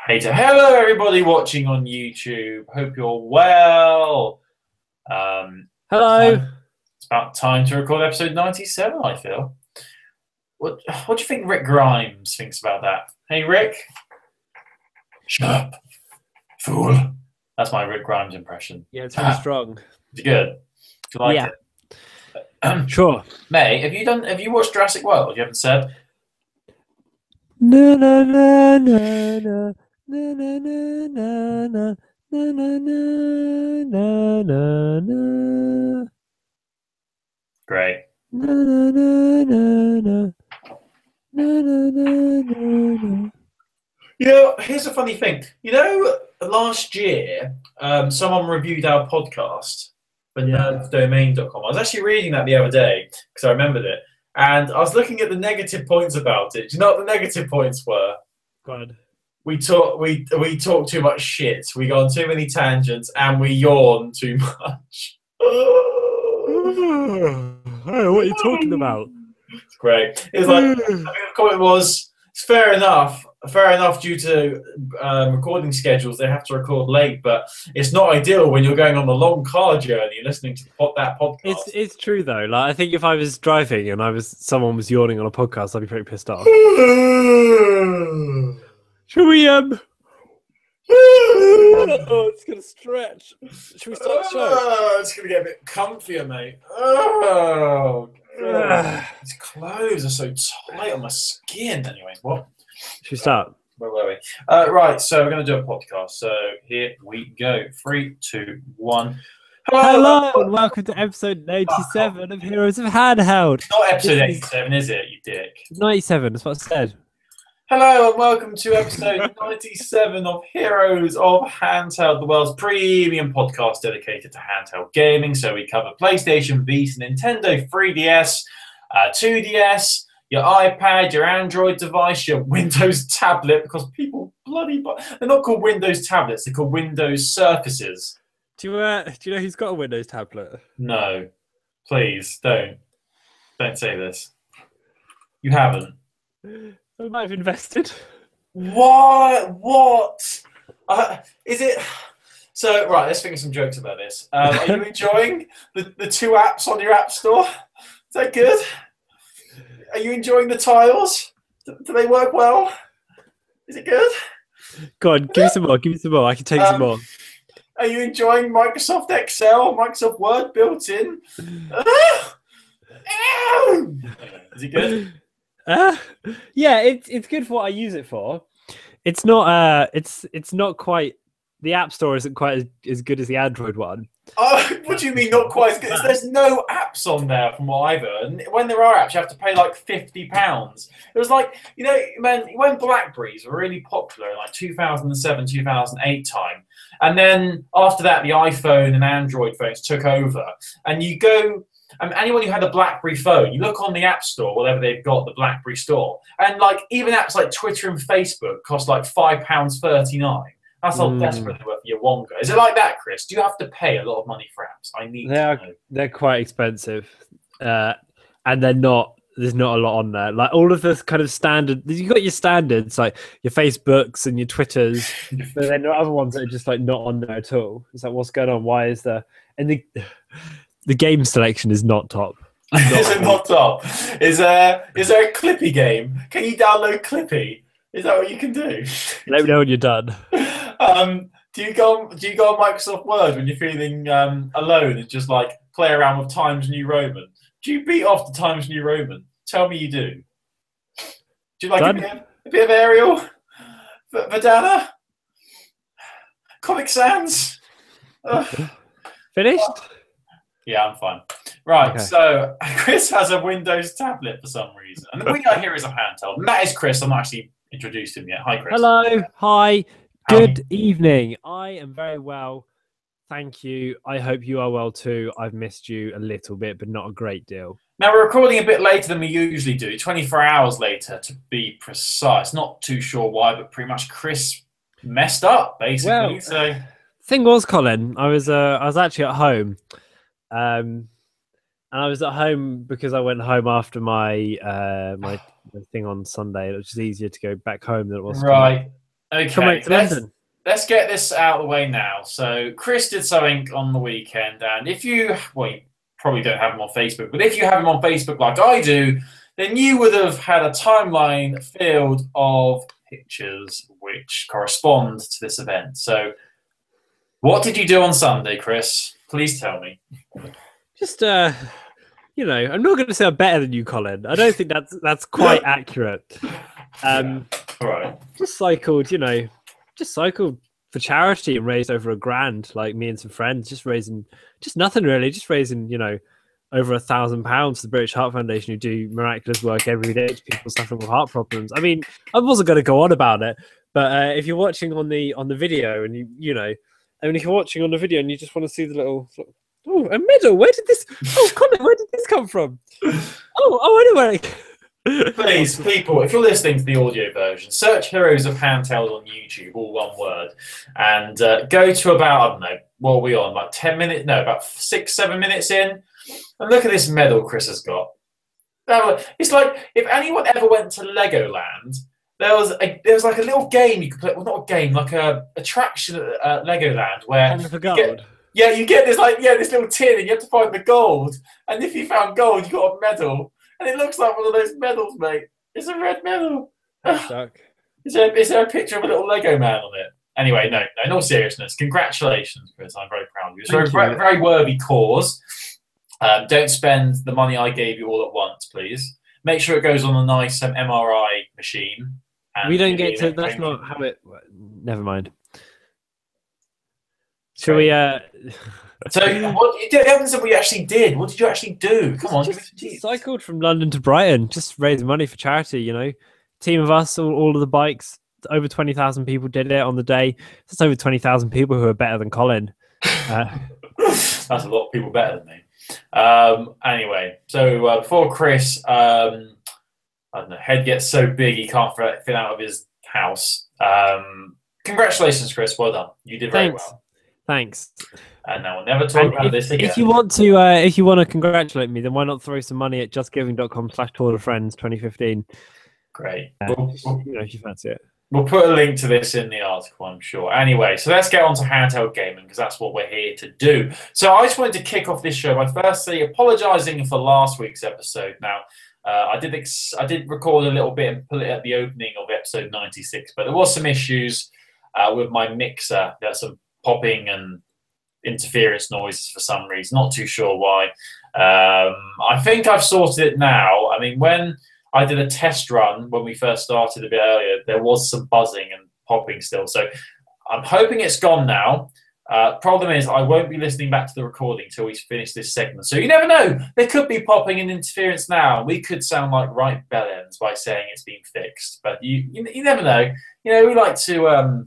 Hey, so hello everybody watching on YouTube. Hope you're well. Hello. It's about time to record episode 97, I feel. What do you think Rick Grimes thinks about that? Hey, Rick. Shut up, fool. That's my Rick Grimes impression. Yeah, it's really strong. It's good. Do you like Yeah. it? Sure. May, have you watched Jurassic World? You haven't said? Na na na na na na na na na na na na na na. Great. Na na na na na na na na na. Here's a funny thing. Last year, someone reviewed our podcast for nerddomain.com. I was actually reading that the other day because I remembered it. And I was looking at the negative points about it. Do you know what the negative points were? God. We talk too much shit. We go on too many tangents and we yawn too much. Oh, what are you talking about? It's great. It's like, I think the comment was, it's fair enough. Fair enough, due to recording schedules, they have to record late, but it's not ideal when you're going on a long car journey and listening to that podcast. It's true though. Like I think if I was driving and someone was yawning on a podcast, I'd be pretty pissed off. Should we oh, it's gonna stretch. Should we start the show? It's gonna get a bit comfier, mate. Oh, God. These clothes are so tight on my skin. Anyway, what? Should we start? Where were we? Right, so we're going to do a podcast. So here we go. 3, 2, 1. Hello and welcome to episode 97 of Heroes of Handheld. It's not episode 87, is it, you dick? 97, that's what I said. Hello and welcome to episode 97 of Heroes of Handheld, the world's premium podcast dedicated to handheld gaming. So we cover PlayStation, Vita, Nintendo 3DS, 2DS, your iPad, your Android device, your Windows tablet, because people they're not called Windows tablets, they're called Windows Surfaces. Do you know who's got a Windows tablet? No. Please, don't say this. You haven't. I might have invested. What? Is it... So, right, let's think of some jokes about this. Are you enjoying the 2 apps on your app store? Is that good? Are you enjoying the tiles? Do they work well? Is it good? Go on, give me some more. I can take some more. Are you enjoying Microsoft Excel, Microsoft Word built in? Is it good? Yeah, it's good for what I use it for. It's not it's not quite, the App Store isn't quite as good as the Android one. Oh, what do you mean not quite as good? There's no apps on there from what I've heard. When there are apps, you have to pay like £50. It was like, man, when Blackberries were really popular in like 2007, 2008 time, and then after that, the iPhone and Android phones took over, and you go, anyone who had a BlackBerry phone, you look on the App Store, whatever they've got, the BlackBerry store, and like even apps like Twitter and Facebook cost like £5.39. That's how desperate they were for your Wonga. Is it like that, Chris? Do you have to pay a lot of money for apps? I need to know. They're quite expensive, and there's not a lot on there. Like all of the kind of standard, you got your standards like your Facebooks and your Twitters, but then there are other ones that are just like not on there at all. It's like, what's going on? Why is there? And the game selection is not top. Is it not top? Is there a Clippy game? Can you download Clippy? Is that what you can do? Let me know when you're done. Do you go on Microsoft Word when you're feeling alone and just like play around with Times New Roman? Do you beat off the Times New Roman? Tell me you do. Do you like a bit of Arial? Verdana? Comic Sans? Finished? Yeah, I'm fine. Right, okay. So Chris has a Windows tablet for some reason. And we are here as a handheld. And that is Chris. I'm not actually introduced him yet. Hi, Chris. Hello. Hi. Good evening. I am very well. Thank you. I hope you are well too. I've missed you a little bit, but not a great deal. Now, we're recording a bit later than we usually do, 24 hours later to be precise. Not too sure why, but pretty much Chris messed up, basically. Well, thing was, Colin, I was actually at home. And I was at home because I went home after my my thing on Sunday. It was just easier to go back home than it was. Right. Okay, let's get this out of the way now. So Chris did something on the weekend, and if you, well, you probably don't have him on Facebook, but if you have him on Facebook like I do, then you would have had a timeline filled of pictures which correspond to this event. So what did you do on Sunday, Chris? Please tell me. Just, you know, I'm not going to say I'm better than you, Colin. I don't think that's quite accurate. All right. Just cycled for charity and raised over £1,000, like me and some friends, just nothing really, just raising, you know, over £1,000 to the British Heart Foundation, who do miraculous work every day to people suffering with heart problems. I mean, I wasn't going to go on about it, but if you're watching on the video and you know, I mean, if you're watching on the video and you just want to see the little, oh, a medal, where did this, oh, Colin, where did this come from? Anyway. Please, people, if you're listening to the audio version, search Heroes of Handheld on YouTube, all one word, and go to about, I don't know, what are we on, like 10 minutes? No, about 6-7 minutes in, and look at this medal Chris has got. It's like, if anyone ever went to Legoland, there was like a little game you could play, well, not a game, like a attraction at Legoland where you get this this little tin and you have to find the gold, and if you found gold, you got a medal. And it looks like one of those medals, mate. It's a red medal. Is there a picture of a little Lego man on it? Anyway, no, in all seriousness, congratulations, Chris. I'm very proud of you. It's a very worthy cause. Don't spend the money I gave you all at once, please. Make sure it goes on a nice MRI machine. We don't get to, that's not how it, never mind. Shall we... So, what you haven't said what you actually did. What did you actually do? Come on, just cycled from London to Brighton, just raising money for charity. You know, team of us, all of the bikes. Over 20,000 people did it on the day. That's over 20,000 people who are better than Colin. That's a lot of people better than me. Anyway, so before Chris, I don't know, head gets so big he can't fit out of his house. Congratulations, Chris. Well done. You did very well. Thanks. And now we'll never talk about this again. If you want to congratulate me, then why not throw some money at justgiving.com/Tour of Friends 2015? Great. You know, if you fancy it. We'll put a link to this in the article, I'm sure. Anyway, so let's get on to handheld gaming, because that's what we're here to do. So I just wanted to kick off this show by firstly apologising for last week's episode. Now, I did record a little bit and put it at the opening of episode 96, but there was some issues with my mixer. There's some popping and interference noises for some reason, not too sure why. I think I've sorted it now. I mean, when I did a test run when we first started a bit earlier, there was some buzzing and popping still, so I'm hoping it's gone now. Problem is, I won't be listening back to the recording until we finish this segment, so you never know, there could be popping and interference now. We could sound like right bellends by saying it's been fixed, but you never know. You know, we like to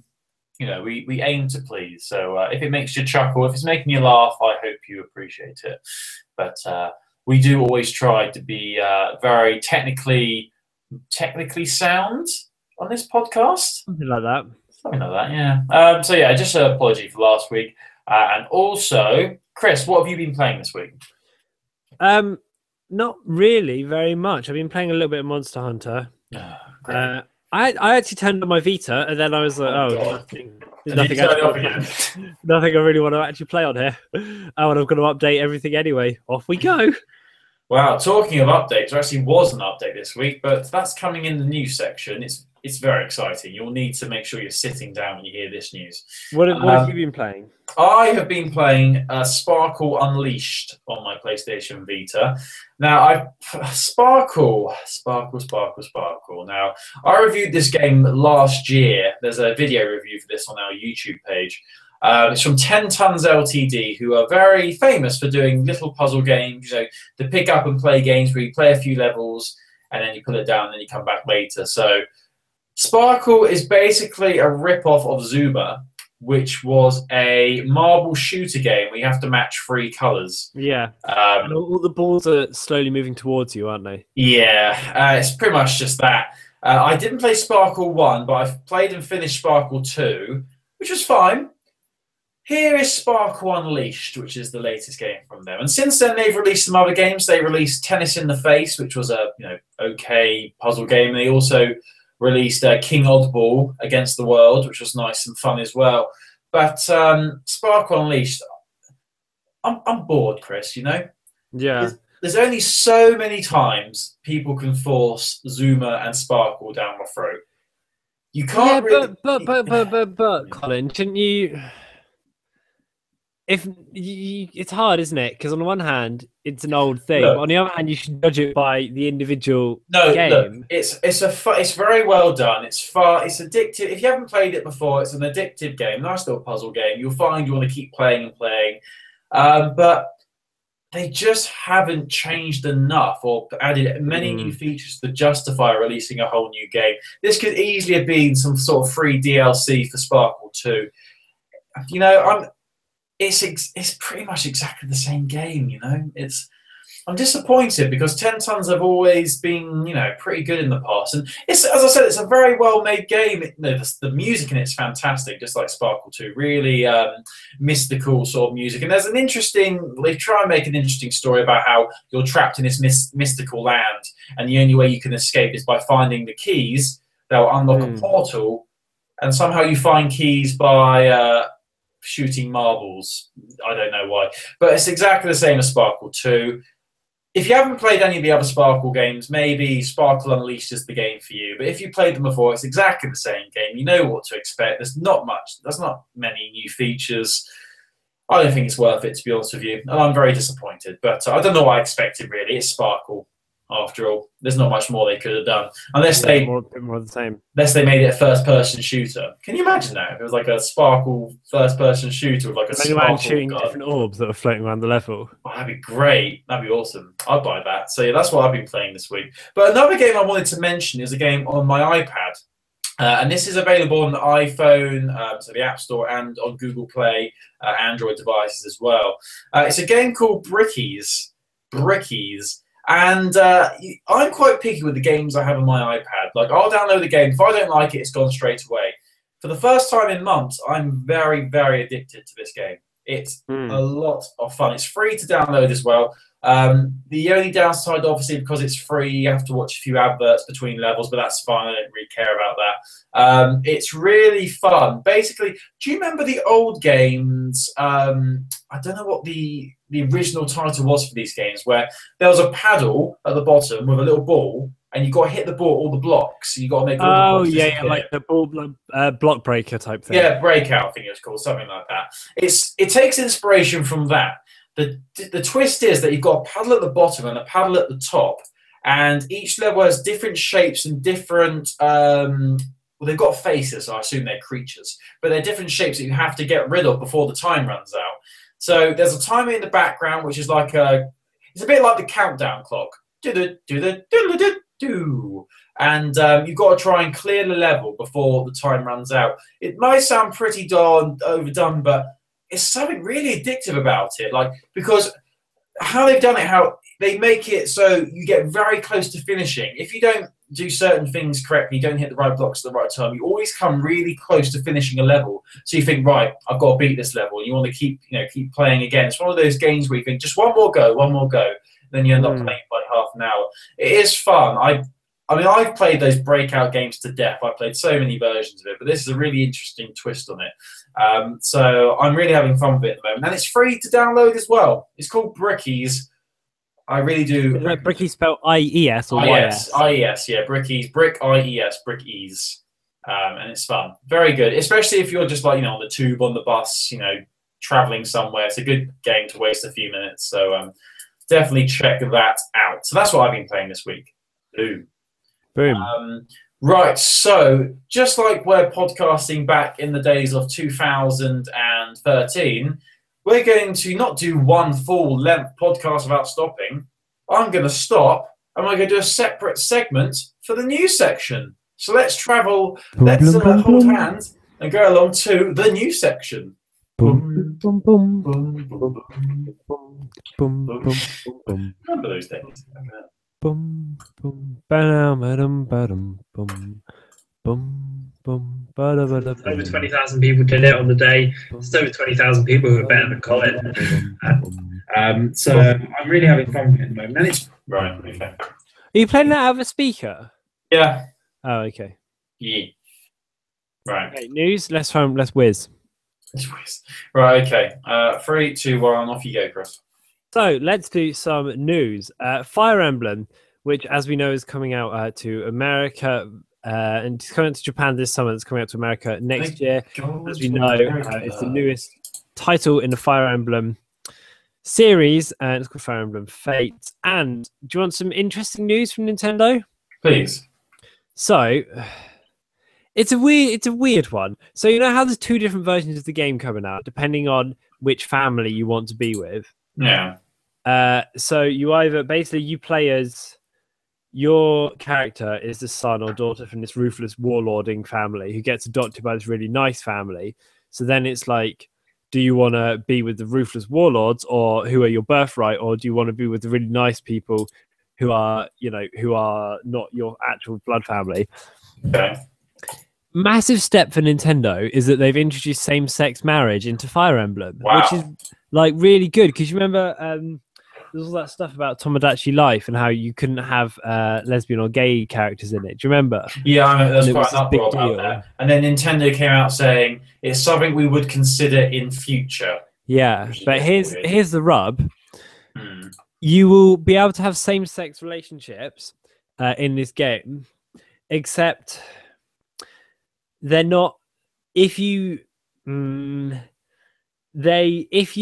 you know, we aim to please. So if it makes you chuckle, if it's making you laugh, I hope you appreciate it. But we do always try to be very technically sound on this podcast. Something like that. Something like that, yeah. So yeah, just an apology for last week. And also, Chris, what have you been playing this week? Not really very much. I've been playing a little bit of Monster Hunter. Great. I actually turned on my Vita, and then I was like, nothing I really want to actually play on here. Oh, and I'm going to update everything anyway. Off we go. Wow, talking of updates, there actually was an update this week, but that's coming in the news section. It's very exciting. You'll need to make sure you're sitting down when you hear this news. What have you been playing? I have been playing Sparkle Unleashed on my PlayStation Vita. Now, Sparkle. Now, I reviewed this game last year. There's a video review for this on our YouTube page. It's from 10 Tons Ltd, who are very famous for doing little puzzle games, you know, to pick up and play games where you play a few levels and then you put it down and then you come back later. So Sparkle is basically a rip-off of Zuma, which was a marble shooter game where you have to match 3 colours. Yeah. And all the balls are slowly moving towards you, aren't they? Yeah, it's pretty much just that. I didn't play Sparkle 1, but I've played and finished Sparkle 2, which was fine. Here is Sparkle Unleashed, which is the latest game from them. And since then, they've released some other games. They released Tennis in the Face, which was a okay puzzle game. They also released King Oddball Against the World, which was nice and fun as well. But Sparkle Unleashed, I'm bored, Chris. You know, Yeah. there's only so many times people can force Zuma and Sparkle down my throat. You can't. But Colin, shouldn't you? It's hard, isn't it? Because on the one hand, it's an old thing, but on the other hand, you should judge it by the individual game. Look, it's very well done. It's addictive. If you haven't played it before, it's an addictive game. Nice little puzzle game. You'll find you want to keep playing and playing, but they just haven't changed enough or added many new features to justify releasing a whole new game. This could easily have been some sort of free DLC for Sparkle 2. You know, it's pretty much exactly the same game, you know. I'm disappointed because 10 Tons have always been, you know, pretty good in the past. And it's, as I said, it's a very well-made game. The music in it's fantastic, just like Sparkle 2. Really mystical sort of music. And there's they try and make an interesting story about how you're trapped in this mystical land, and the only way you can escape is by finding the keys that will unlock a portal, and somehow you find keys by shooting marbles. I don't know why, but it's exactly the same as Sparkle 2. If you haven't played any of the other Sparkle games, maybe Sparkle Unleashed is the game for you. But if you played them before, it's exactly the same game. You know what to expect. There's not many new features. I don't think it's worth it, to be honest with you. And I'm very disappointed. But I don't know what I expected, really. It's Sparkle, after all. There's not much more they could have done. Unless they more the same. Unless they made it a first-person shooter. Can you imagine that? If it was like a Sparkle first-person shooter with like a Sparkle shooting gun. different orbs that are floating around the level. Oh, that'd be great. That'd be awesome. I'd buy that. So yeah, that's what I've been playing this week. But another game I wanted to mention is a game on my iPad. And this is available on the iPhone, so the App Store, and on Google Play, Android devices as well. It's a game called Brickies. And I'm quite picky with the games I have on my iPad. Like, I'll download the game. If I don't like it, it's gone straight away. For the first time in months, I'm very, very addicted to this game. It's a lot of fun. It's free to download as well. The only downside, obviously, because it's free, you have to watch a few adverts between levels, but that's fine. I don't really care about that. It's really fun. Basically, do you remember the old games? I don't know what the original title was for these games, where there was a paddle at the bottom with a little ball, and you got to hit the ball, all the blocks. You got to make all the blocks disappear. Like the ball block breaker type thing. Yeah, breakout, I think it was called, something like that. It takes inspiration from that. The twist is that you've got a paddle at the bottom and a paddle at the top, and each level has different shapes and different. Well, they've got faces, so I assume they're creatures, but they're different shapes that you have to get rid of before the time runs out. So there's a timer in the background, which is like it's a bit like the countdown clock. And you've got to try and clear the level before the time runs out. It might sound pretty darn overdone, but it's something really addictive about it. Like, because how they've done it, how they make it so you get very close to finishing. If you don't do certain things correctly, you don't hit the right blocks at the right time, you always come really close to finishing a level. So you think, right, I've got to beat this level. And you want to keep playing again. It's one of those games where you think, just one more go. Then you end up playing for like half an hour. It is fun. I mean, I've played those breakout games to death. I've played so many versions of it, but this is a really interesting twist on it. So I'm really having fun with it at the moment. And it's free to download as well. It's called Brickies. I really do. Is that Brickies spelled I-E-S or Y-S? I-E-S, yeah. Brickies. Brick, I-E-S, Brickies. And it's fun. Very good. Especially if you're just like, on the tube, on the bus, traveling somewhere. It's a good game to waste a few minutes. So definitely check that out. So that's what I've been playing this week. Boom. Right, so just like we're podcasting back in the days of 2013, we're going to not do one full-length podcast without stopping. I'm going to stop, and we're going to do a separate segment for the news section. So let's travel, let's hold hands and go along to the news section. Remember those days? Boom, boom, ba-dum, ba-dum, boom, boom, boom, ba-da-ba-da. Over 20,000 people did it on the day. It's over 20,000 people who are better than Colin. So I'm really having fun with it at the moment. And it's right. Okay. Are you playing that out of a speaker? Yeah. Oh, okay. Yeah. Right. Okay, news. Let's whiz. Right. Okay. 3, 2, 1. Off you go, Chris. So let's do some news. Fire Emblem, which, as we know, is coming out to America and it's coming to Japan this summer. It's coming out to America next year. As we know, it's the newest title in the Fire Emblem series, and it's called Fire Emblem Fates. And do you want some interesting news from Nintendo? Please. So it's a weird one. So you know how there's 2 different versions of the game coming out, depending on which family you want to be with. Yeah. So you play as your character is the son or daughter from this ruthless warlording family who gets adopted by this really nice family. So then it's like, do you want to be with the ruthless warlords, or who are your birthright, or do you want to be with the really nice people who are not your actual blood family? Okay. Massive step for Nintendo is that they've introduced same-sex marriage into Fire Emblem, which is like really good, because you remember there's all that stuff about Tomodachi Life and how you couldn't have lesbian or gay characters in it. Do you remember? Yeah, I mean, there's And it quite was an this big uproar deal. about that. And then Nintendo came out saying it's something we would consider in future. Yeah, but here's the rub. Hmm. You will be able to have same-sex relationships in this game, except they're not. If you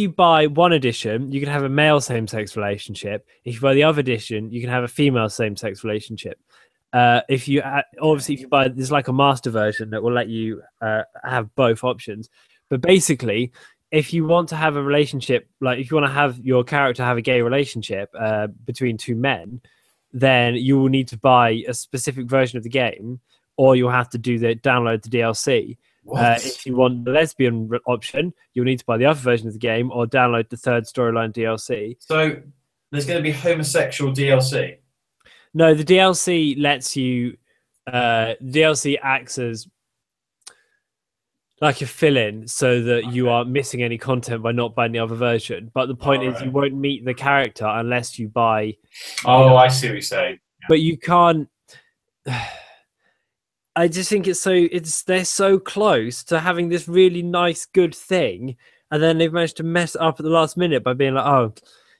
buy one edition, you can have a male same-sex relationship. If you buy the other edition, you can have a female same-sex relationship. If you buy, there's like a master version that will let you have both options. But basically, if you want to have a relationship, like if you want to have your character have a gay relationship between 2 men, then you will need to buy a specific version of the game, or you'll have to download the DLC. If you want the lesbian option, you'll need to buy the other version of the game or download the 3rd storyline DLC. So there's going to be homosexual DLC. No, the DLC lets you. DLC acts as like a fill-in, so that you are missing any content by not buying the other version. But the point is, you won't meet the character unless you buy. Oh, I see what you're saying. Yeah. But you can't. I just think they're so close to having this really nice, good thing, and then they've managed to mess it up at the last minute by being like, "Oh,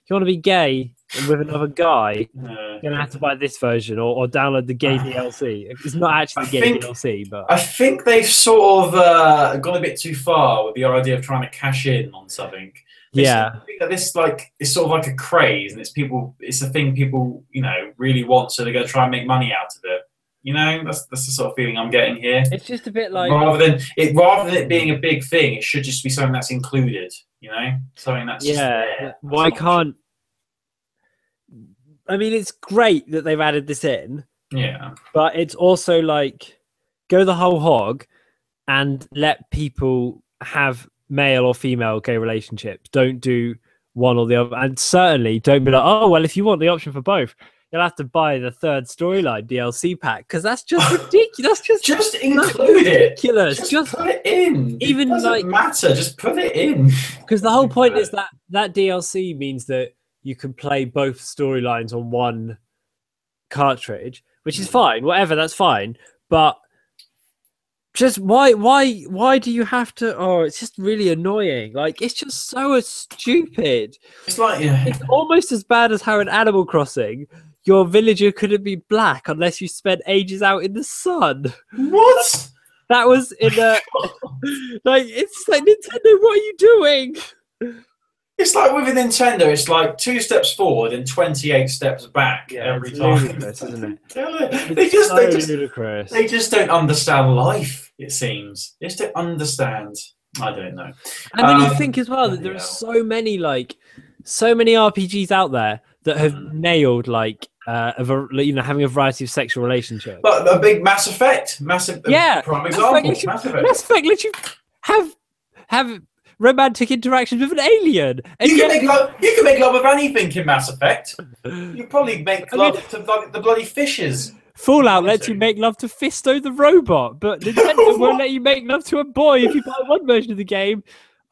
you want to be gay with another guy? You're gonna have to buy this version or download the gay DLC." It's not actually the gay DLC, but I think they've sort of gone a bit too far with the idea of trying to cash in on something. I think that this is sort of like a craze, and it's a thing people really want, so they're going to try and make money out of it. That's the sort of feeling I'm getting here. It's just a bit like rather than it being a big thing, it should just be something that's included. Something that's just there. Why can't? I mean, it's great that they've added this in. Yeah, but it's also like go the whole hog and let people have male or female gay relationships. Don't do one or the other, and certainly don't be like, oh well, if you want the option for both, you'll have to buy the 3rd storyline DLC pack, because that's just ridiculous. Just include it. Ridiculous. Just put it in. Even it doesn't matter. Just put it in. Because the whole point is that DLC means that you can play both storylines on one cartridge, which is fine. Whatever, that's fine. But just why do you have to? Oh, it's just really annoying. Like, it's just so stupid. It's like it's almost as bad as how in Animal Crossing your villager couldn't be black unless you spent ages out in the sun. What? That was in a it's like, Nintendo, what are you doing? It's like with a Nintendo, it's like 2 steps forward and 28 steps back every time. Ludicrous, isn't it? Ludicrous. They just don't understand life, it seems. They just don't understand. I don't know. And then you think as well that there are so many RPGs out there that have nailed having a variety of sexual relationships. But a big Mass Effect, prime example. Mass Effect lets you have romantic interactions with an alien. And you can make love with anything in Mass Effect. You probably make love to the bloody fishes. Fallout lets you make love to Fisto the robot, but Nintendo won't let you make love to a boy if you buy one version of the game.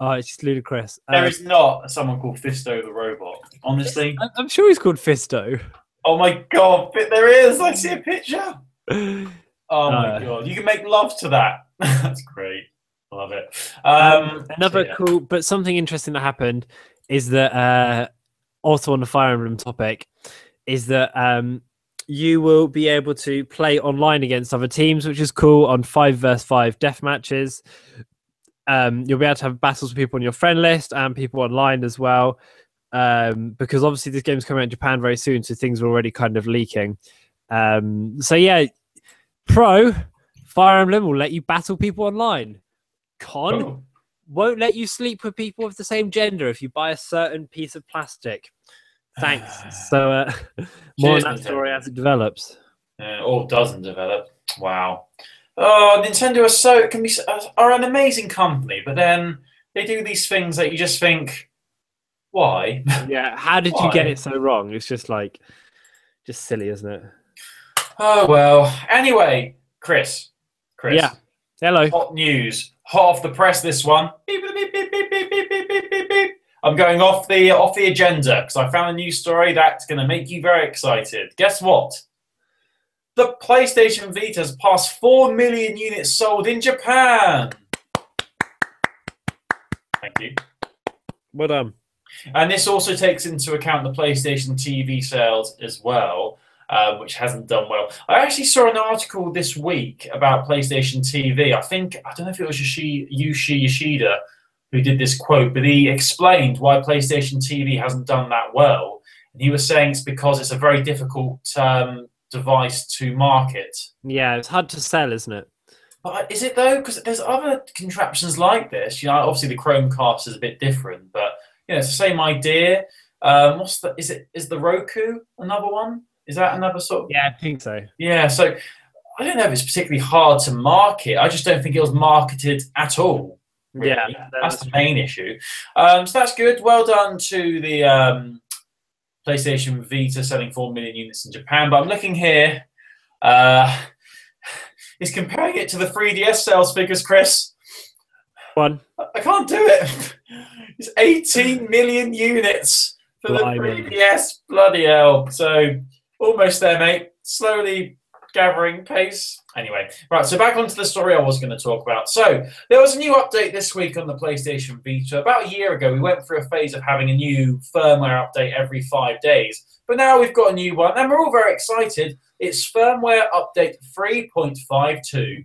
Oh, it's just ludicrous. There is not someone called Fisto the robot. Honestly, I'm sure he's called Fisto. Oh my god, there is! I see a picture. Oh my god, you can make love to that. That's great. I love it. Another cool, but something interesting that happened is that also on the Fire Emblem topic is that you will be able to play online against other teams, which is cool on 5 versus 5 death matches. You'll be able to have battles with people on your friend list and people online as well. Because obviously this game's coming out in Japan very soon, so things are already kind of leaking. So yeah, Pro Fire Emblem will let you battle people online. Con won't let you sleep with people of the same gender if you buy a certain piece of plastic. Thanks. So more on that story as it develops. Or doesn't develop. Wow. Oh, Nintendo are an amazing company, but then they do these things that you just think, why? Yeah, how did you get it so wrong? It's just silly, isn't it? Oh well. Anyway, Chris. Yeah. Hello. Hot news. Hot off the press. This one. Beep, beep, beep, beep, beep, beep, beep, beep, beep, beep. I'm going off the agenda because I found a news story that's going to make you very excited. Guess what? The PlayStation Vita has passed 4 million units sold in Japan. Thank you. Well done. And this also takes into account the PlayStation TV sales as well, which hasn't done well. I actually saw an article this week about PlayStation TV. I don't know if it was Yushi Yoshida who did this quote, but he explained why PlayStation TV hasn't done that well. And he was saying it's because it's a very difficult device to market. Yeah, it's hard to sell, isn't it? But is it though? Because there's other contraptions like this. Obviously the Chromecast is a bit different, but it's the same idea. Is the Roku another one? Is that another sort of? Yeah, I think so. Yeah, so I don't know if it's particularly hard to market. I just don't think it was marketed at all. Really. Yeah, that's the main issue. So that's good. Well done to the PlayStation Vita selling 4 million units in Japan. But I'm looking here. It's comparing it to the 3DS sales figures, Chris. One. I can't do it. It's 18 million units for the 3DS. Bloody hell. So almost there, mate. Slowly gathering pace. Anyway, right, so back onto the story I was going to talk about. So there was a new update this week on the PlayStation Vita. About a year ago, we went through a phase of having a new firmware update every 5 days. But now we've got a new one, and we're all very excited. It's firmware update 3.52.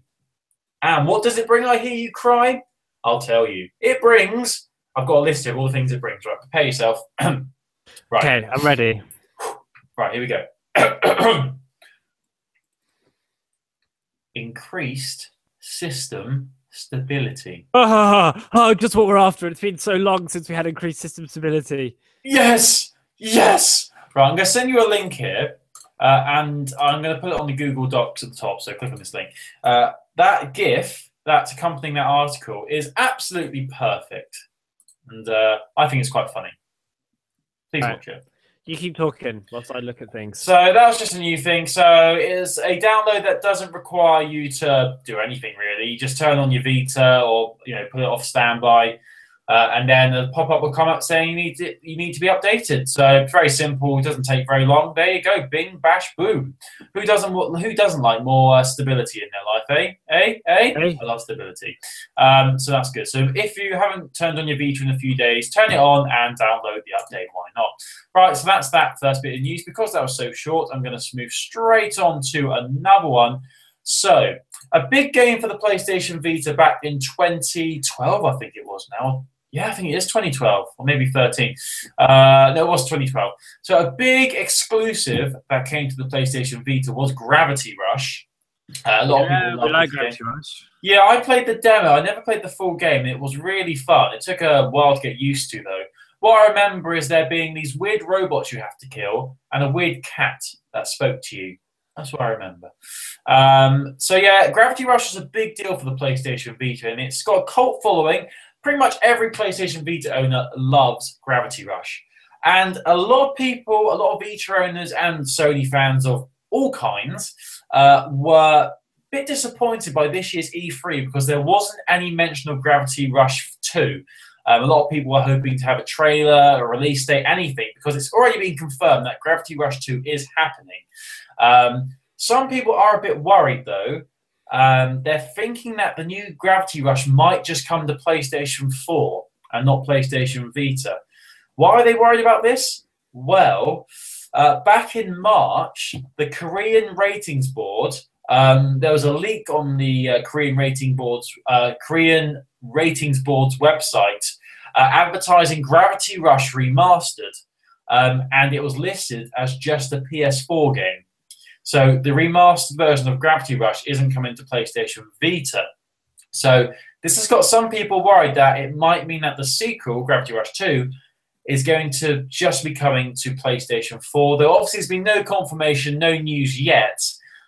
And what does it bring, I hear you cry? I'll tell you. It brings... I've got a list of all the things it brings. Right, prepare yourself. Right. Okay, I'm ready. Right, here we go. Increased system stability. Just what we're after. It's been so long since we had increased system stability. Yes! Yes! Right, I'm going to send you a link here, and I'm going to put it on the Google Docs at the top, so click on this link. That GIF that's accompanying that article is absolutely perfect. And I think it's quite funny. Please watch it. You keep talking whilst I look at things. So that was just a new thing. So it's a download that doesn't require you to do anything really. You just turn on your Vita or put it off standby, and then a pop-up will come up saying you need to be updated. So it's very simple. It doesn't take very long. There you go. Bing, bash, boom. Who doesn't like more stability in their life? I love stability. So that's good. So if you haven't turned on your Vita in a few days, turn it on and download the update. Why not? Right, so that's that first bit of news. Because that was so short, I'm going to move straight on to another one. So, a big game for the PlayStation Vita back in 2012, I think it was now. Yeah, I think it is 2012, or maybe 13. No, it was 2012. So, a big exclusive that came to the PlayStation Vita was Gravity Rush. A lot of people like Gravity Rush. Yeah, I played the demo. I never played the full game. It was really fun. It took a while to get used to, though. What I remember is there being these weird robots you have to kill and a weird cat that spoke to you. That's what I remember. So yeah, Gravity Rush is a big deal for the PlayStation Vita, and it's got a cult following. Pretty much every PlayStation Vita owner loves Gravity Rush. And a lot of people, a lot of Vita owners and Sony fans of all kinds were a bit disappointed by this year's E3 because there wasn't any mention of Gravity Rush 2. A lot of people were hoping to have a trailer, a release date, anything, because it's already been confirmed that Gravity Rush 2 is happening. Some people are a bit worried, though, they're thinking that the new Gravity Rush might just come to PlayStation 4 and not PlayStation Vita. Why are they worried about this? Well, back in March, the Korean Ratings Board, there was a leak on the Korean Ratings Board's website advertising Gravity Rush Remastered, and it was listed as just a PS4 game. So the remastered version of Gravity Rush isn't coming to PlayStation Vita. So this has got some people worried that it might mean that the sequel, Gravity Rush 2, is going to just be coming to PlayStation 4. There obviously has been no confirmation, no news yet,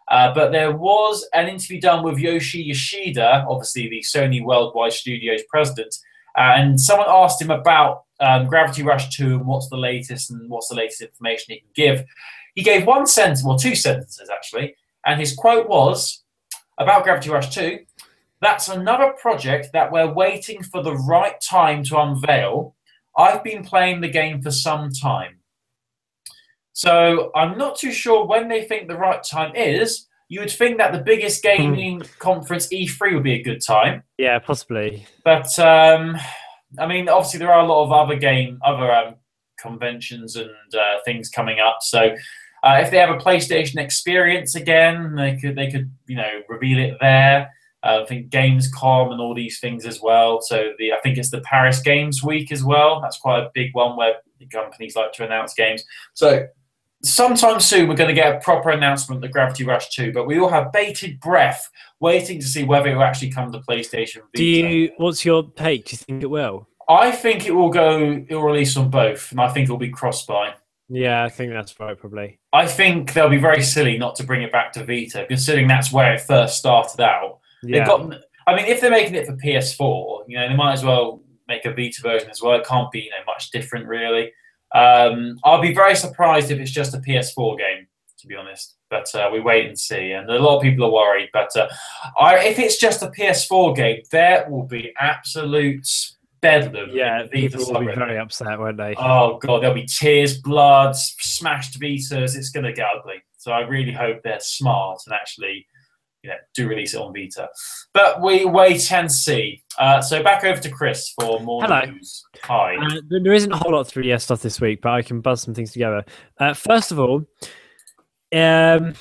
but there was an interview done with Yoshi Yoshida, obviously the Sony Worldwide Studios president, and someone asked him about Gravity Rush 2 and what's the latest information he can give. He gave one sentence, well, two sentences actually, and his quote was about Gravity Rush 2, "That's another project that we're waiting for the right time to unveil. I've been playing the game for some time." So I'm not too sure when they think the right time is. You would think that the biggest gaming conference, E3, would be a good time. Yeah, possibly. But, I mean, obviously there are a lot of other conventions and things coming up. So if they have a PlayStation Experience again, they could reveal it there. I think Gamescom and all these things as well. So I think it's the Paris Games Week as well. That's quite a big one where the companies like to announce games. So sometime soon we're going to get a proper announcement of Gravity Rush 2, but we all have bated breath waiting to see whether it will actually come to PlayStation Vita. What's your take? Do you think it will? I think it will release on both, and I think it will be cross-buy. Yeah, I think that's right, probably. I think they'll be very silly not to bring it back to Vita, considering that's where it first started out. Yeah. If they're making it for PS4, they might as well make a Vita version as well. It can't be much different, really. I'll be very surprised if it's just a PS4 game, to be honest. But we wait and see. And a lot of people are worried. But if it's just a PS4 game, there will be absolute bedlam. Yeah, people will be very upset, won't they? Oh, God, there'll be tears, blood, smashed Vitas. It's going to get ugly. So I really hope they're smart and actually do release it on Vita. But we wait and see. So back over to Chris for more news. Hi. There isn't a whole lot of 3DS stuff this week, but I can buzz some things together. First of all, a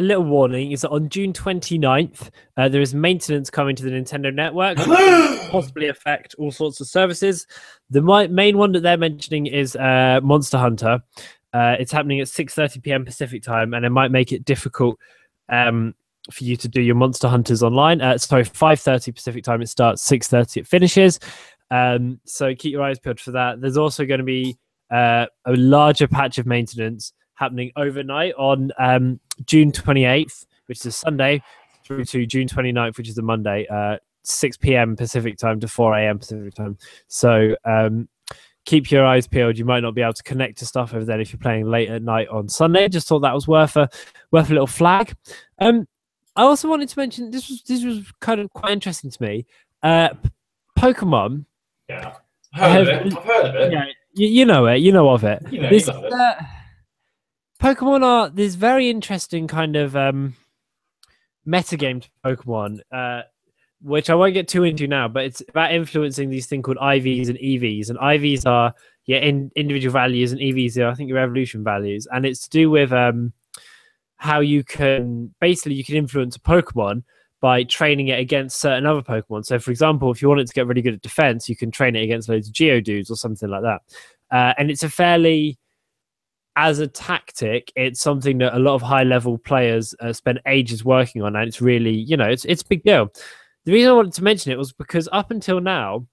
little warning is that on June 29th, there is maintenance coming to the Nintendo Network, which will possibly affect all sorts of services. The main one that they're mentioning is Monster Hunter. It's happening at 6:30 p.m. Pacific time, and it might make it difficult for you to do your Monster Hunters online. 5:30 Pacific time it starts, 6:30 it finishes. So keep your eyes peeled for that. There's also going to be a larger patch of maintenance happening overnight on June 28th, which is a Sunday, through to June 29th, which is a Monday, 6 p.m. Pacific time to 4 a.m. Pacific time. So keep your eyes peeled. You might not be able to connect to stuff over there if you're playing late at night on Sunday. Just thought that was worth a little flag. I also wanted to mention this was kind of quite interesting to me. Pokemon. Yeah, I've heard of it. Yeah, you know it. You know of it. You know it. Pokemon are this very interesting kind of metagame to Pokemon, which I won't get too into now, but it's about influencing these things called IVs and EVs. And IVs are individual values, and EVs are, I think, your evolution values. And it's to do with how you can influence a Pokemon by training it against certain other Pokemon. So, for example, if you want it to get really good at defense, you can train it against loads of Geodudes or something like that. And it's as a tactic, it's something that a lot of high-level players spend ages working on, and it's really, it's a big deal. The reason I wanted to mention it was because up until now,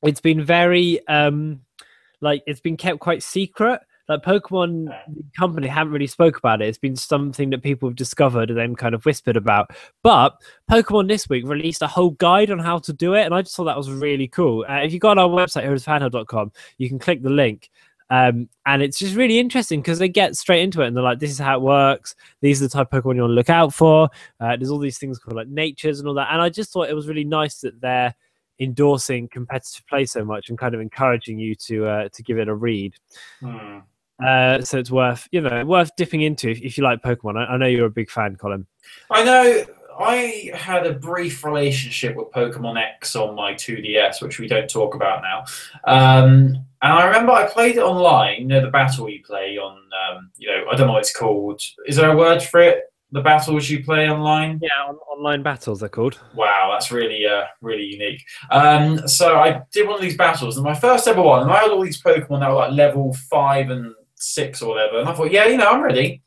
it's been very, it's been kept quite secret. Like Pokemon company haven't really spoke about it. It's been something that people have discovered and then kind of whispered about. But Pokemon this week released a whole guide on how to do it, and I just thought that was really cool. If you go on our website, heroesfanhub.com, you can click the link. And it's just really interesting because they get straight into it and they're like, this is how it works. These are the type of Pokemon you want to look out for. There's all these things called like natures and all that. And I just thought it was really nice that they're endorsing competitive play so much and kind of encouraging you to give it a read. So it's worth worth dipping into if you like Pokemon. I know you're a big fan, Colin. I know. I had a brief relationship with Pokemon X on my 2DS, which we don't talk about now. And I remember I played it online. You know, the battle you play on. I don't know what it's called. Is there a word for it? The battles you play online? Yeah, online battles they're called. Wow, that's really really unique. So I did one of these battles, and my first ever one, and I had all these Pokemon that were like level 5 and 6 or whatever, and I thought, yeah, I'm ready.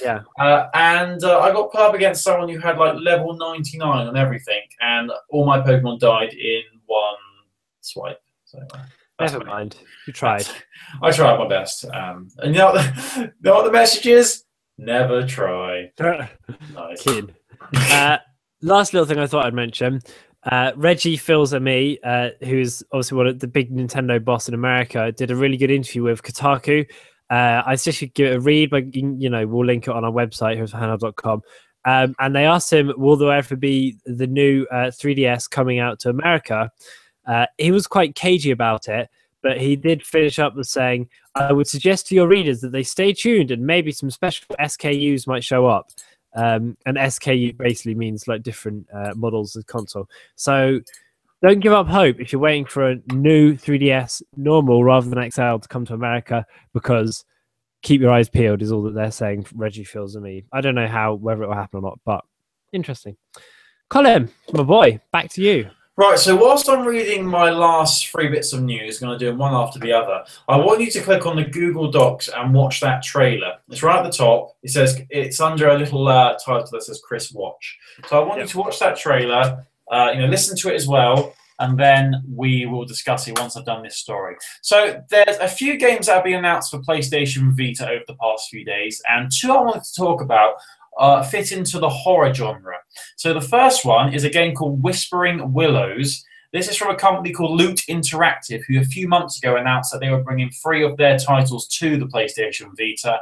Yeah. And I got put up against someone who had like level 99 and everything, and all my Pokemon died in one swipe. So never mind. You tried. I tried my best. And you know what the message is? Never try. Nice. Kid. Last little thing I thought I'd mention. Reggie Fils-Aimé, who's obviously one of the big Nintendo boss in America, did a really good interview with Kotaku. I suggest you give it a read, but we'll link it on our website, heroesforhandheld.com. And they asked him, will there ever be the new 3DS coming out to America? He was quite cagey about it, but he did finish up with saying, I would suggest to your readers that they stay tuned and maybe some special SKUs might show up. And SKU basically means like different models of console. So don't give up hope if you're waiting for a new 3DS normal rather than XL to come to America, because keep your eyes peeled is all that they're saying. Reggie Fils-Aimé. I don't know whether it will happen or not, but interesting. Colin, my boy, back to you. Right, so whilst I'm reading my last 3 bits of news, I'm going to do them one after the other. I want you to click on the Google Docs and watch that trailer. It's right at the top. It says it's under a little title that says Chris Watch. So I want you to watch that trailer, listen to it as well, and then we will discuss it once I've done this story. So there's a few games that have been announced for PlayStation Vita over the past few days, and 2 I wanted to talk about fit into the horror genre. So the first one is a game called Whispering Willows. This is from a company called Loot Interactive, who a few months ago announced that they were bringing 3 of their titles to the PlayStation Vita.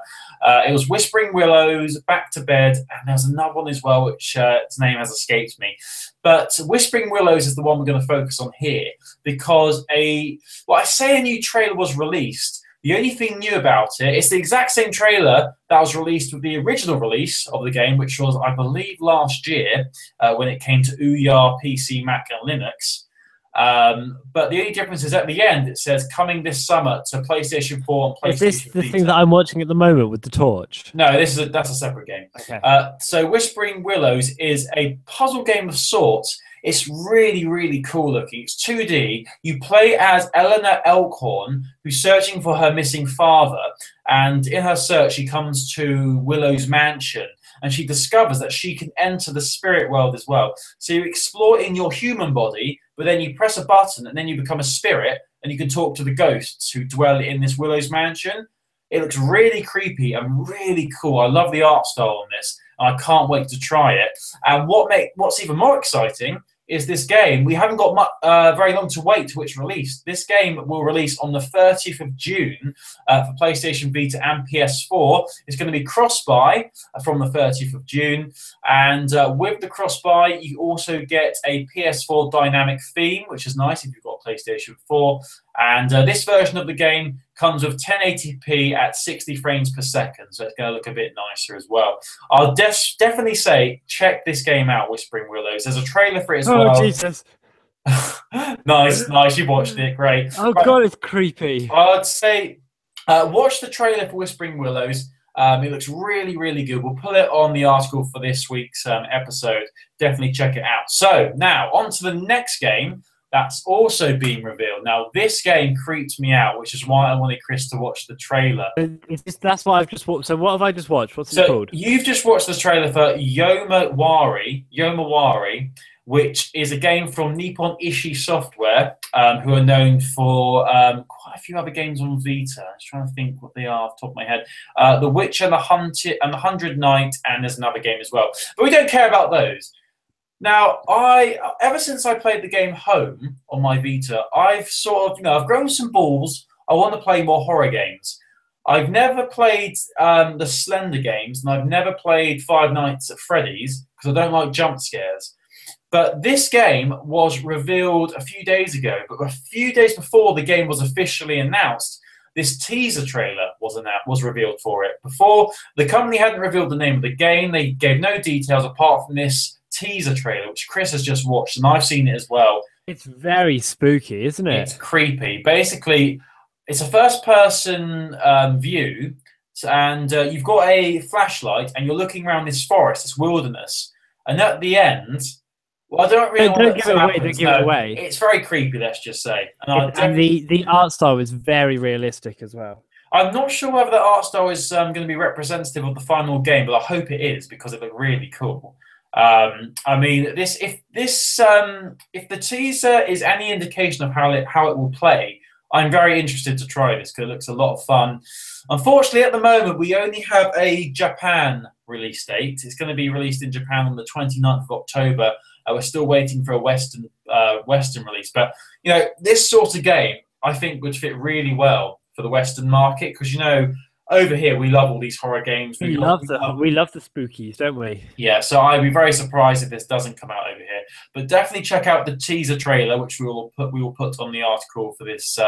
It was Whispering Willows, Back to Bed, and there's another one as well, which its name has escaped me. But Whispering Willows is the one we're going to focus on here, because I say a new trailer was released. The only thing new about it, it's the exact same trailer that was released with the original release of the game, which was, I believe, last year when it came to Ouya, PC, Mac, and Linux. But the only difference is at the end, it says coming this summer to PlayStation 4 and PlayStation Vita. Is this the thing that I'm watching at the moment with the torch? No, that's a separate game. Okay. So Whispering Willows is a puzzle game of sorts. It's really, really cool looking. It's 2D. You play as Eleanor Elkhorn, who's searching for her missing father. And in her search, she comes to Willow's mansion. And she discovers that she can enter the spirit world as well. So you explore in your human body, but then you press a button and then you become a spirit and you can talk to the ghosts who dwell in this Willow's mansion. It looks really creepy and really cool. I love the art style on this. And I can't wait to try it. And what's even more exciting is this game. We haven't got very long to wait to its release. This game will release on the 30th of June for PlayStation Vita and PS4. It's going to be cross-buy from the 30th of June. And with the cross-buy, you also get a PS4 dynamic theme, which is nice if you've got PlayStation 4. And this version of the game comes with 1080p at 60 frames per second, so it's going to look a bit nicer as well. I'll definitely say check this game out, Whispering Willows. There's a trailer for it as well. Oh, Jesus. Nice. You watched it. Great. Oh, God, it's creepy. I'd say watch the trailer for Whispering Willows. It looks really, really good. We'll put it on the article for this week's episode. Definitely check it out. So now, on to the next game that's also being revealed. Now, this game creeped me out, which is why I wanted Chris to watch the trailer. That's why I've just watched. So what have I just watched? What's it called? You've just watched the trailer for Yomawari, which is a game from Nippon Ishi Software, who are known for quite a few other games on Vita. I was trying to think what they are off the top of my head. The Witcher and the 100 Knight, and there's another game as well. But we don't care about those. Now, ever since I played the game Home on my Vita, I've I've grown some balls. I want to play more horror games. I've never played the Slender games, and I've never played Five Nights at Freddy's because I don't like jump scares. But this game was revealed a few days ago. But a few days before the game was officially announced, this teaser trailer was revealed for it. Before, the company hadn't revealed the name of the game. They gave no details apart from this teaser trailer, which Chris has just watched, and I've seen it as well. It's very spooky, isn't it? It's creepy. Basically, it's a first-person view, and you've got a flashlight, and you're looking around this forest, this wilderness, and at the end, well, I don't really Don't give it away. It's very creepy, let's just say. And the art style is very realistic as well. I'm not sure whether the art style is going to be representative of the final game, but I hope it is because it looked really cool. I mean, if the teaser is any indication of how it will play, I'm very interested to try this because it looks a lot of fun. Unfortunately, at the moment, we only have a Japan release date. It's going to be released in Japan on the 29th of October. We're still waiting for a Western release, but you know, this sort of game I think would fit really well for the Western market because, you know, over here we love all these horror games. We love the spookies, don't we? Yeah, so I'd be very surprised if this doesn't come out over here. But definitely check out the teaser trailer, which we will put on the article for this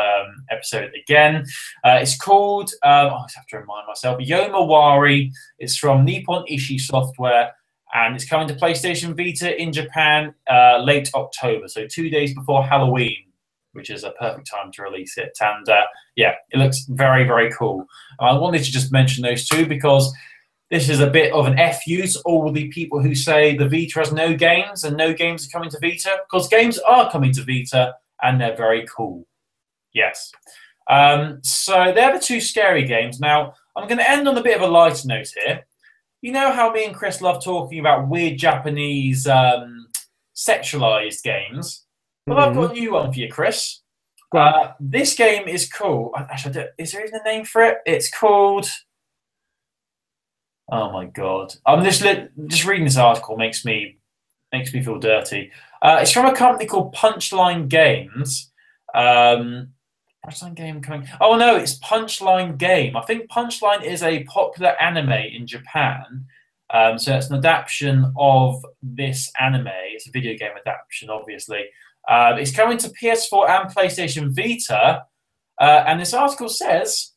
episode again. It's called I have to remind myself, Yomawari. It's from Nippon Ishi Software. And it's coming to PlayStation Vita in Japan late October, so 2 days before Halloween, which is a perfect time to release it. And yeah, it looks very, very cool. I wanted to just mention those two because this is a bit of an FU to all the people who say the Vita has no games and no games are coming to Vita, because games are coming to Vita and they're very cool. Yes. So they're the two scary games. Now, I'm going to end on a bit of a lighter note here. You know how me and Chris love talking about weird Japanese sexualized games? Well, I've got a new one for you, Chris. This game is cool. Actually, is there even a name for it? It's called... Oh, my God. I'm just reading this article makes me feel dirty. It's from a company called Punchline Games. Punchline Game coming. Oh no, it's Punchline Game. I think Punchline is a popular anime in Japan. So it's an adaptation of this anime. It's a video game adaptation, obviously. It's coming to PS4 and PlayStation Vita. And this article says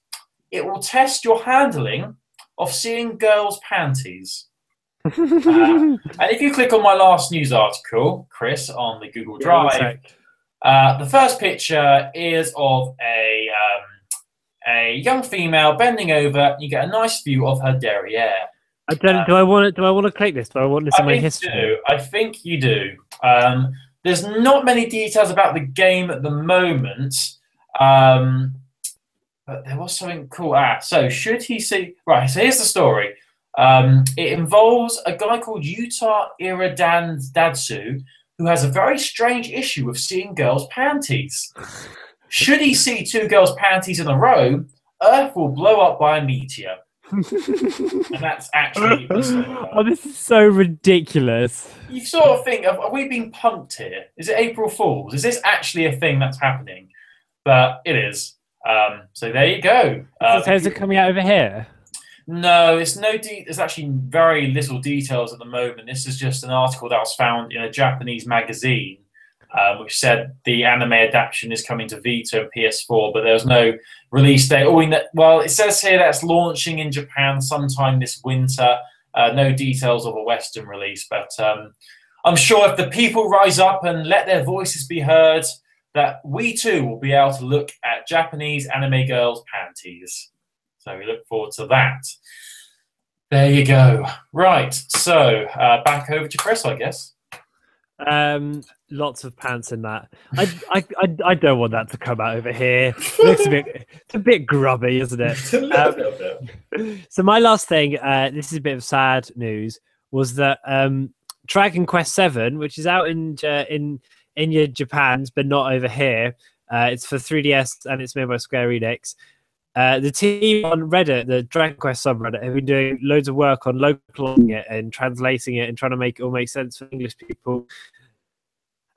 it will test your handling of seeing girls' panties. And if you click on my last news article, Chris, on the Google Drive. The first picture is of a young female bending over. You get a nice view of her derriere. Do I want to click this? Do I want this in my history? I think you do. There's not many details about the game at the moment, but there was something cool. So should he see? Right. So here's the story. It involves a guy called Yuta Iradandatsu, who has a very strange issue of seeing girls' panties. Should he see two girls' panties in a row, Earth will blow up by a meteor. And that's actually... Oh, this is so ridiculous. You sort of think, are we being punked here? Is it April Fool's? Is this actually a thing that's happening? But it is. So there you go. Is it coming out over here? No, there's actually very little details at the moment. This is just an article that was found in a Japanese magazine, which said the anime adaptation is coming to Vita and PS4, but there was no release date. Well, it says here that it's launching in Japan sometime this winter. No details of a Western release, but I'm sure if the people rise up and let their voices be heard, that we too will be able to look at Japanese anime girls' panties. So we look forward to that. There you go. Right. So back over to Chris, I guess. Lots of pants in that. I don't want that to come out over here. It's a bit grubby, isn't it? So my last thing, this is a bit of sad news, was that Dragon Quest VII, which is out in your Japan's but not over here. It's for 3DS and it's made by Square Enix. The team on Reddit, the Dragon Quest subreddit, have been doing loads of work on localizing it and translating it and trying to make it all make sense for English people.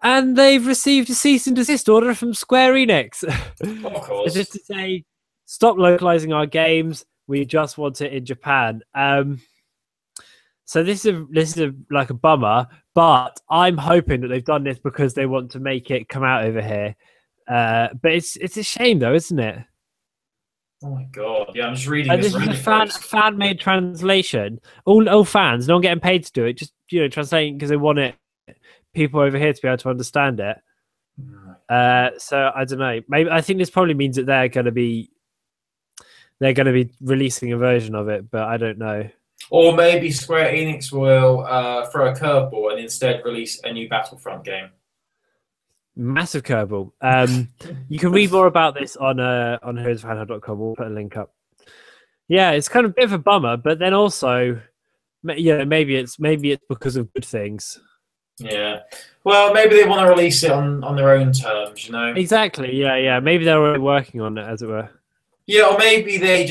And they've received a cease and desist order from Square Enix. Of course. Just to say, stop localizing our games. We just want it in Japan. So this is like a bummer, but I'm hoping that they've done this because they want to make it come out over here. But it's a shame though, isn't it? Oh my god! Yeah, I'm just reading And this. this is a Reddit post. fan-made translation. All fans, no one getting paid to do it. Just translating because they want it. People over here to be able to understand it. So I don't know. Maybe I think this probably means that they're going to be releasing a version of it, but I don't know. Or maybe Square Enix will throw a curveball and instead release a new Battlefront game. Massive curveball. You can read more about this on heroesofhandheld.com. We'll put a link up. Yeah, it's kind of a bit of a bummer, but then also, maybe it's because of good things. Yeah. Well, maybe they want to release it on their own terms, you know? Exactly. Yeah. Maybe they're already working on it, as it were. Yeah, or maybe they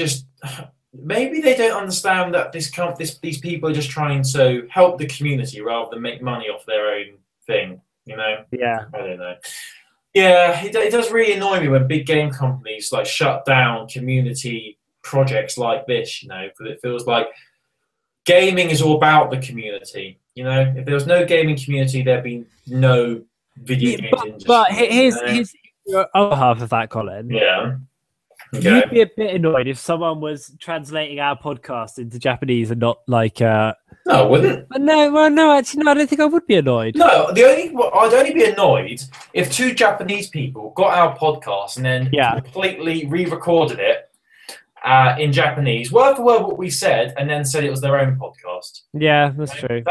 don't understand that these people are just trying to help the community rather than make money off their own thing, you know? Yeah. I don't know. Yeah, it does really annoy me when big game companies like shut down community projects like this, you know, because it feels like gaming is all about the community. You know, if there was no gaming community, there'd be no video games industry. But here's the other half of that, Colin. Yeah. Okay. You'd be a bit annoyed if someone was translating our podcast into Japanese and not like. No, I wouldn't. No. Actually, no. I don't think I would be annoyed. No, I'd only be annoyed if two Japanese people got our podcast and then completely re-recorded it in Japanese, word for word what we said, and then said it was their own podcast. Yeah, that's true.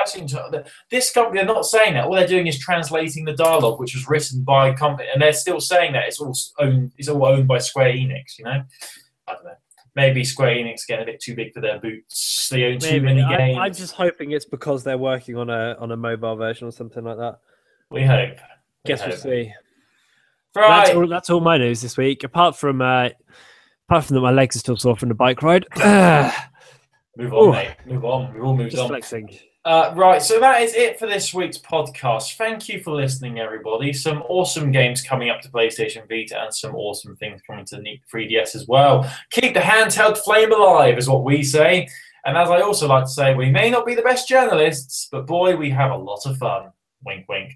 This company, they're not saying that. All they're doing is translating the dialogue, which was written by a company, and they're still saying that it's all owned by Square Enix. You know, I don't know. Maybe Square Enix getting a bit too big for their boots. They own too many games. I'm just hoping it's because they're working on a mobile version or something like that. We hope. We'll see. Right. That's all my news this week. Apart from that, my legs are still sore from the bike ride. Move on, mate. Move on. We've all moved just on. Flexing. Right, so that is it for this week's podcast. Thank you for listening, everybody. Some awesome games coming up to PlayStation Vita and some awesome things coming to the 3DS as well. Keep the handheld flame alive, is what we say. And as I also like to say, we may not be the best journalists, but boy, we have a lot of fun. Wink, wink.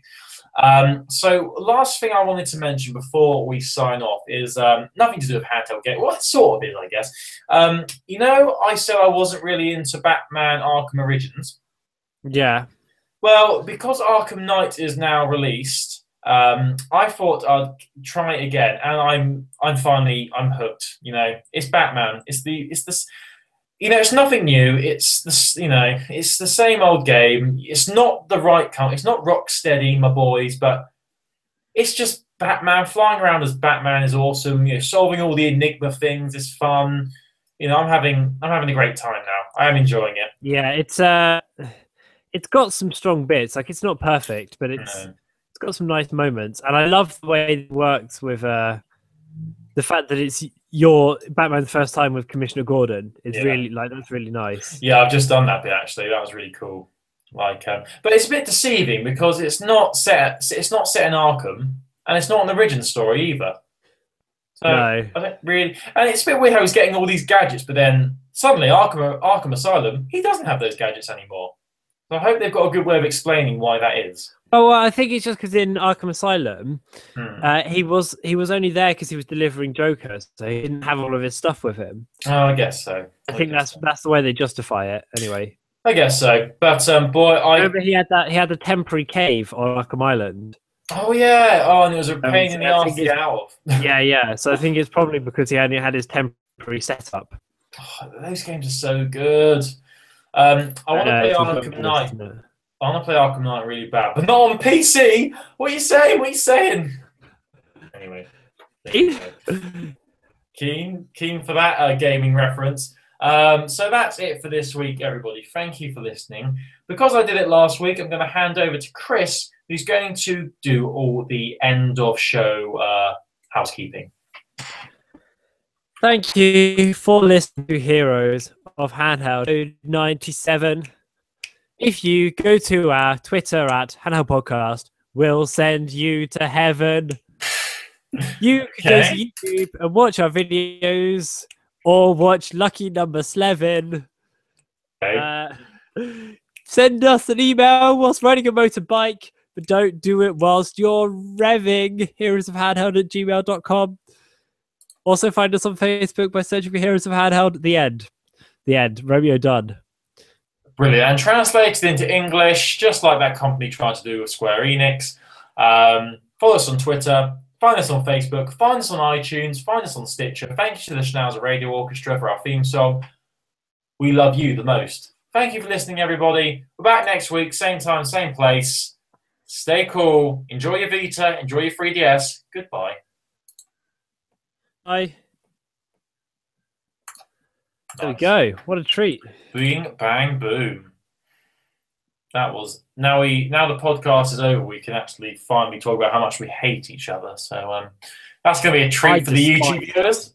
So last thing I wanted to mention before we sign off is nothing to do with handheld game. Well, it sort of is, I guess. I said I wasn't really into Batman Arkham Origins. Yeah. Well, because Arkham Knight is now released, I thought I'd try it again, and I'm hooked. You know, it's Batman. It's this. It's nothing new. It's it's the same old game. It's not the right kind. It's not Rocksteady, my boys, but it's just Batman. Flying around as Batman is awesome. Solving all the Enigma things is fun. I'm having a great time now. I am enjoying it. Yeah, it's got some strong bits. Like, it's not perfect, but it's got some nice moments, and I love the way it works with the fact that it's your Batman's first time with Commissioner Gordon. It's really that's really nice. Yeah, I've just done that bit actually. That was really cool. But it's a bit deceiving because it's not set in Arkham, and it's not an origin story either. So No. I don't really, and it's a bit weird how he's getting all these gadgets, but then suddenly Arkham Asylum, he doesn't have those gadgets anymore. So I hope they've got a good way of explaining why that is. Oh, well, I think it's just because in Arkham Asylum, he was only there because he was delivering Joker, so he didn't have all of his stuff with him. Oh, I guess so. I think that's the way they justify it. Anyway, I guess so. But remember he had the temporary cave on Arkham Island. Oh yeah. Oh, and it was a pain in the ass to get out of. Yeah. So I think it's probably because he only had his temporary setup. Oh, those games are so good. I want to play Arkham Knight. I want to play Arkham Knight really bad, but not on PC. What are you saying? Anyway, keen for that gaming reference. So that's it for this week, everybody. Thank you for listening. Because I did it last week, I'm going to hand over to Chris, who's going to do all the end of show housekeeping. Thank you for listening to Heroes of Handheld 97. If you go to our Twitter at Handheld Podcast, we'll send you to heaven. You can go to YouTube and watch our videos, or watch Lucky Number 11. Okay. Send us an email whilst riding a motorbike, but don't do it whilst you're revving. Heroesofhandheld@gmail.com. Also find us on Facebook by searching for Heroes of Handheld. The end. The end. Romeo done. Brilliant. And translated into English, just like that company tried to do with Square Enix. Follow us on Twitter. Find us on Facebook. Find us on iTunes. Find us on Stitcher. Thank you to the Schnauzer Radio Orchestra for our theme song. We love you the most. Thank you for listening, everybody. We're back next week, same time, same place. Stay cool. Enjoy your Vita. Enjoy your 3DS. Goodbye. Bye. There we go. What a treat. Bing, bang, boom. That was now the podcast is over. We can actually finally talk about how much we hate each other. So that's going to be a treat for the YouTube viewers.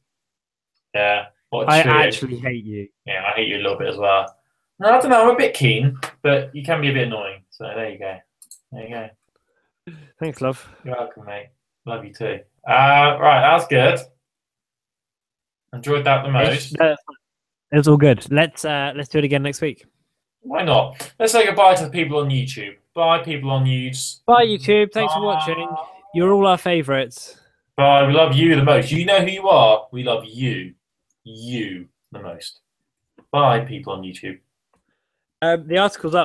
Yeah, what a treat. I actually hate you. Yeah, I hate you a little bit as well. No, I don't know. I'm a bit keen, but you can be a bit annoying. So there you go. There you go. Thanks, love. You're welcome, mate. Love you too. Right, that's good. Enjoyed that the most. It was all good. Let's do it again next week. Why not? Let's say goodbye to the people on YouTube. Bye, people on YouTube. Bye, YouTube. Thanks for watching. You're all our favourites. Bye. We love you the most. You know who you are. We love you. You the most. Bye, people on YouTube. The article's up.